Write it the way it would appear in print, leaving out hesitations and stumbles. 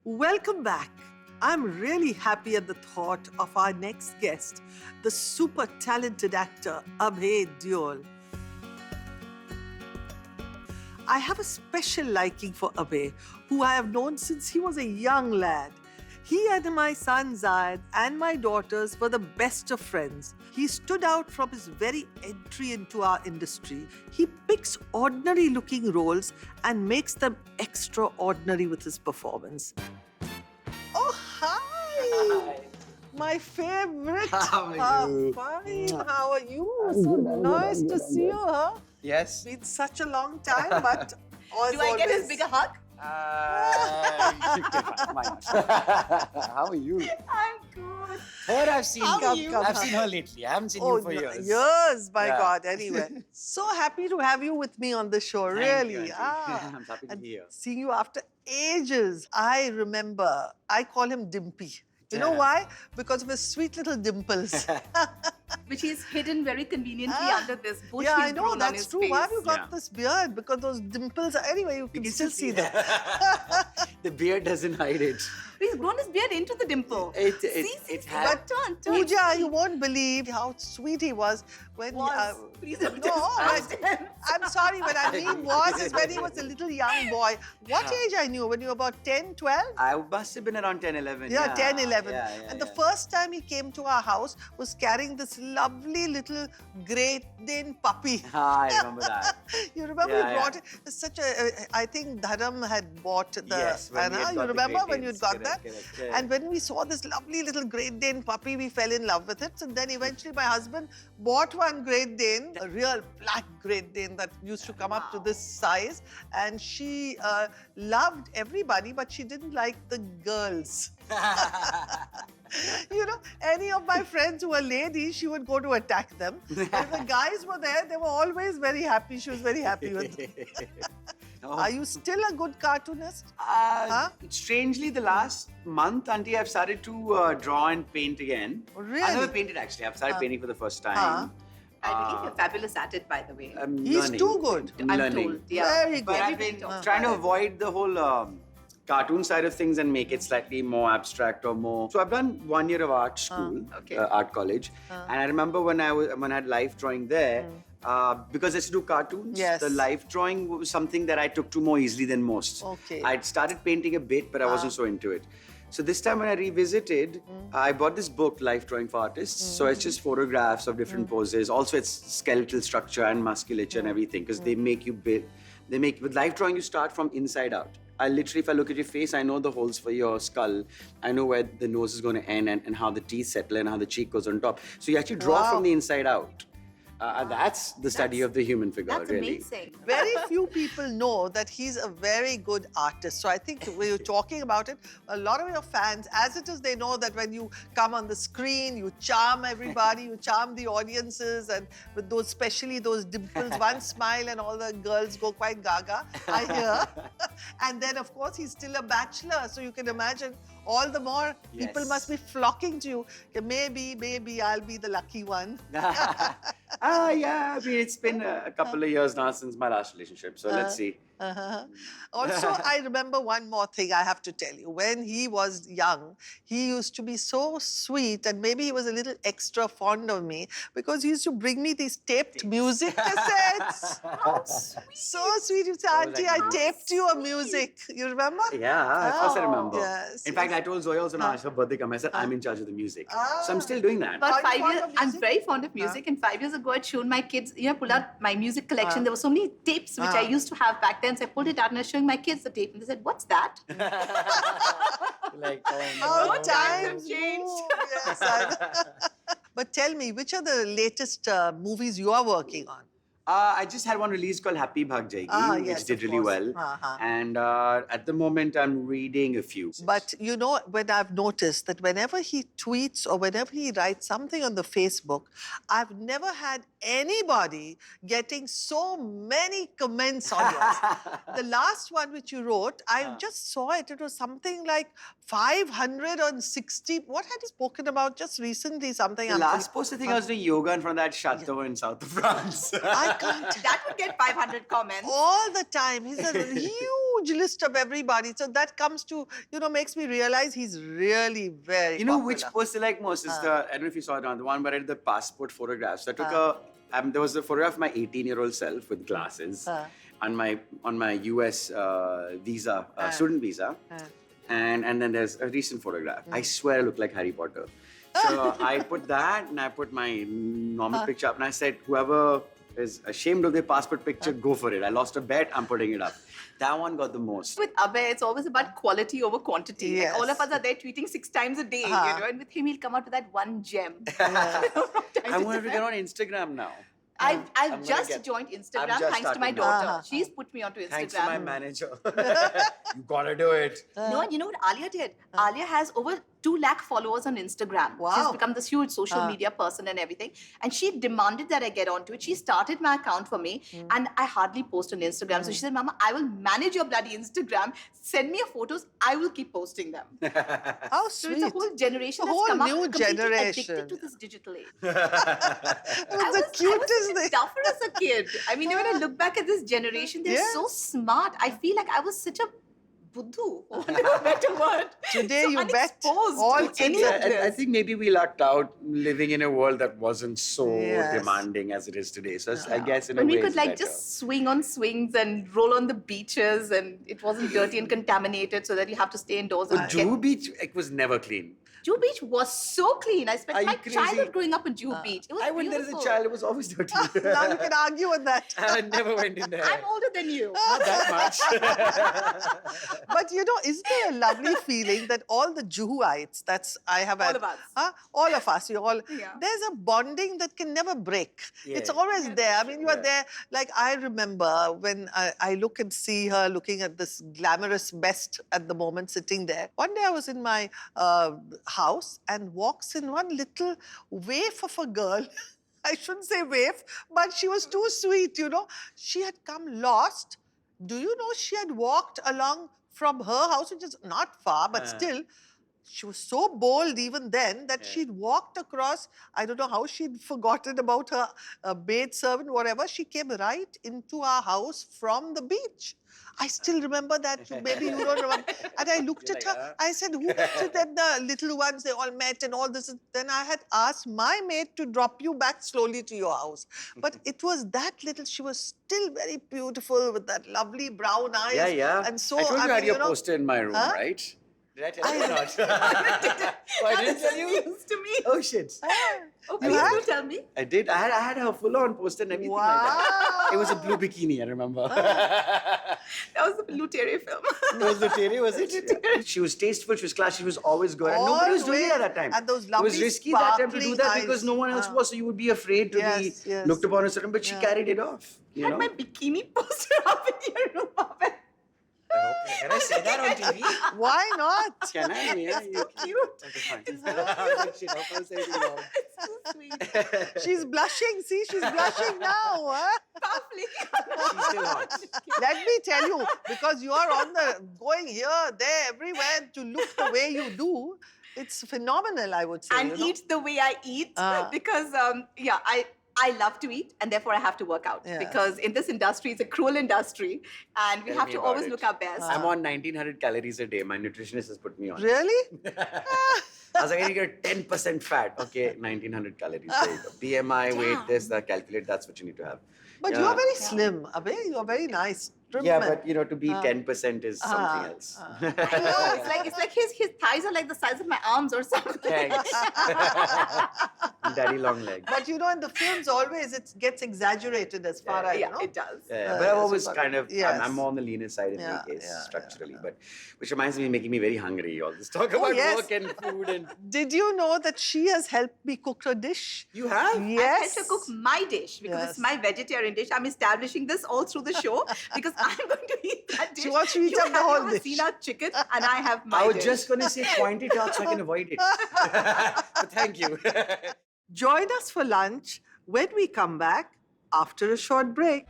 Welcome back. I'm really happy at the thought of our next guest, the super talented actor Abhay Deol. I have a special liking for Abhay, who I have known since he was a young lad. He and my son Zayed and my daughters were the best of friends. He stood out from his very entry into our industry. He picks ordinary looking roles and makes them extraordinary with his performance. Oh, hi! My favorite. How are you? Fine. How are you? So nice to see you, huh? Yes. Been such a long time, but Do I get his bigger hug? Why not? How are you? I'm good. Her I've seen. How are you? I've seen her lately. I haven't seen you for no, years. years, by Yeah. God. Anyway, so happy to have you with me on the show. Thank Really. you, Auntie. I'm happy to and be here. seeing you after ages. I remember. I call him Dimpy. You know Yeah. why? Because of his sweet little dimples. Which he's hidden very conveniently Ah, under this bush Yeah, he's I know, grown on that's his true. face. Why have you got Yeah. this beard? Because those dimples, anyway, you can still see them. The beard doesn't hide it. He's grown his beard into the dimple. It has. But turn. Pooja, you won't believe how sweet he was when Please no, I'm sorry, when I mean was is when he was a little young boy. What age I knew? When you were about 10, 12? I must have been around 10, 11. Yeah, 10, 11. Yeah, And the first time he came to our house was carrying this lovely little Great Dane puppy. I remember that. You remember Yeah, he yeah. brought it? It's such a, I think Dharam had bought the Yes, when we Ahana. had You got the remember Great when Danes. you'd got Correct, that? correct, yeah. And when we saw this lovely little Great Dane puppy, we fell in love with it. And then eventually my husband bought one Great Dane, a real black Great Dane that used to come up to this size. And she loved everybody, but she didn't like the girls. You know, any of my friends who were ladies, she would go to attack them. But if the guys were there, they were always very happy. She was very happy with them. Are you still a good cartoonist? Huh? Strangely, the last month, Auntie, I've started to draw and paint again. Oh, really? I never painted actually. I've started painting for the first time. Huh? I believe you're fabulous at it, by the way. I'm He's learning. too good. I'm learning. told. Yeah. Very good. But I've Everybody been talks trying to about it. avoid the whole cartoon side of things and make it slightly more abstract or more. So I've done 1 year of art school, Okay. art college, and I remember when I had life drawing there. Because I used to do cartoons, Yes. the life drawing was something that I took to more easily than most. Okay. I'd started painting a bit, but I wasn't so into it. So this time when I revisited, I bought this book, Life Drawing for Artists. So it's just photographs of different poses. Also, it's skeletal structure and musculature and everything because they make you build. With life drawing, you start from inside out. I literally, if I look at your face, I know the holes for your skull. I know where the nose is going to end and how the teeth settle and how the cheek goes on top. So you actually draw from the inside out. And that's the study of the human figure, That's really. amazing. Very few people know that he's a very good artist. So I think when you're talking about it, a lot of your fans, as it is, they know that when you come on the screen, you charm everybody, you charm the audiences, and with those, especially those dimples, one smile and all the girls go quite gaga, I hear. And then, of course, he's still a bachelor. So you can imagine all the more people Yes. must be flocking to you. Okay, maybe I'll be the lucky one. Yeah. I mean, it's been a couple of years now since my last relationship. So let's see. Also, I remember one more thing I have to tell you. When he was young, he used to be so sweet, and maybe he was a little extra fond of me because he used to bring me these taped music cassettes. How sweet. So sweet. You say, was Auntie, like, I taped you a music. You remember? Yeah, of course I remember. Yes, In fact, yes. I told Zoe also now, it's her birthday come. I said, I'm in charge of the music. So I'm still doing that. Are About you 5 fond years, of I'm music? very fond of music. And 5 years ago, I'd shown my kids, pulled out my music collection. There were so many tapes which I used to have back then. So I pulled it out and I was showing my kids the tape. And they said, "What's that?" Like, Oh, no. times have times changed. move. Yes, but tell me, which are the latest movies you are working on? I just had one release called Happy Bhag Jayegi, yes, which did of really course. well. And at the moment, I'm reading a few. But you know, when I've noticed that whenever he tweets or whenever he writes something on the Facebook, I've never had anybody getting so many comments on yours. The last one which you wrote, I just saw it. It was something like 560. What had he spoken about just recently? Something. The last post, I think I was doing yoga in front of that chateau in south of France. I can't. That would get 500 comments. All the time. He's a huge huge list of everybody. So that comes to, makes me realize he's really very You know popular. which post I like most is I don't know if you saw it on the one where I did the passport photographs. So I took there was a photograph of my 18-year-old self with glasses on my US visa, student visa. And then there's a recent photograph. I swear I look like Harry Potter. So I put that and I put my normal picture up and I said, whoever is ashamed of their passport picture, go for it. I lost a bet, I'm putting it up. That one got the most. With Abhay, it's always about quality over quantity. Yes. Like all of us are there tweeting 6 times a day, and with him, he'll come out with that one gem. I wanted to get on Instagram now. I've just joined Instagram thanks to my daughter. She's put me onto Instagram. Thanks to my manager. You gotta do it. No, and you know what Alia did? Alia has over 2 lakh followers on Instagram. Wow. She's become this huge social media person and everything. And she demanded that I get onto it. She started my account for me and I hardly post on Instagram. So she said, Mama, I will manage your bloody Instagram. Send me your photos. I will keep posting them. How So sweet. it's a whole generation A that's whole come up new completely generation. addicted to this digital age. It was the cutest I was thing. tougher as a kid. I mean, when I look back at this generation, they're so smart. I feel like I was such a buddhu, for want of a better word. Today so you bet unexposed all to any kids of are- this. I think maybe we lucked out living in a world that wasn't so Yes. demanding as it is today. So I guess in a When way we could it's like better. just swing on swings and roll on the beaches and it wasn't dirty and contaminated so that you have to stay indoors. But And Juhu Beach, it was never clean. Juhu Beach was so clean. I spent Are you my crazy? childhood growing up in Juhu Beach. It was I went there beautiful. as a child, it was always dirty. Now you can argue on that. I never went in there. I'm older than you. Not that much. But isn't there a lovely feeling that all the Juhuites, I have All had, of us. all of us, Yeah. there's a bonding that can never break. It's Yeah. always there. I mean, you are Yeah. there. Like I remember when I look and see her looking at this glamorous best at the moment sitting there. One day I was in my house and walks in one little waif of a girl. I shouldn't say waif, but she was too sweet, She had come lost. Do you know she had walked along from her house, which is not far, but still, she was so bold even then that she'd walked across. I don't know how she'd forgotten about her maid servant, whatever. She came right into our house from the beach. I still remember that. Maybe you don't remember. And I looked at her. I said, who met it? And the little ones, they all met and all this. Then I had asked my maid to drop you back slowly to your house. But it was that little. She was still very beautiful with that lovely brown eyes. Yeah. And so, I told you I had mean, your poster in my room, right? Did I tell you or not? Oh, I didn't tell you? News to me. Oh, shit. Oh, You please had? do tell me. I did. I had her full-on poster and everything like that. It was a blue bikini, I remember. That was the Blue Terry film. Was the Terry, was it? She was tasteful, she was classy, she was always good. And nobody was doing it at that time. And those It lovely was risky that time to do sparkling that because eyes. no one else was, so you would be afraid to Yes, be yes. looked upon a certain, but she carried it off. I You had know? my bikini poster up in your room. Abhay. Can I say that on TV? Why not? Can I? Yeah, you Cute. Okay, fine. It's Shit, how can I say anything wrong? It's too sweet. She's blushing. See, she's blushing now. Huh? Powerfully. She's still hot. Let me tell you, because you are on the going here, there, everywhere to look the way you do. It's phenomenal, I would say. And eat the way I eat because, I love to eat and therefore I have to work out Yeah. because in this industry, it's a cruel industry and we Tell have me to about always it. look our best. I'm on 1900 calories a day. My nutritionist has put me on. Really? I was like, I need to get 10% fat. Okay, 1900 calories. There you go. BMI, weight, this, that, calculate. That's what you need to have. But you are very slim, Abhay. You are very nice. Trim Yeah, man. but to be 10% is something else. I know, it's like his thighs are like the size of my arms or something. Thanks. Daddy long leg. But in the films, always it gets exaggerated as far as, Yeah, it does. Yeah, but I've always so- kind of, yes. I'm more on the leaner side in Yeah, any case, yeah, structurally. yeah. But which reminds me, making me very hungry. All this talk about yes. work and food and. Did you know that she has helped me cook a dish? You have? Yes. I had to cook my dish because it's my vegetarian dish. I'm establishing this all through the show because I'm going to eat that dish. She wants to eat you up the have whole your dish. Hasina chicken and I have my I was dish. just going to say point it out so I can avoid it. But thank you. Join us for lunch when we come back after a short break.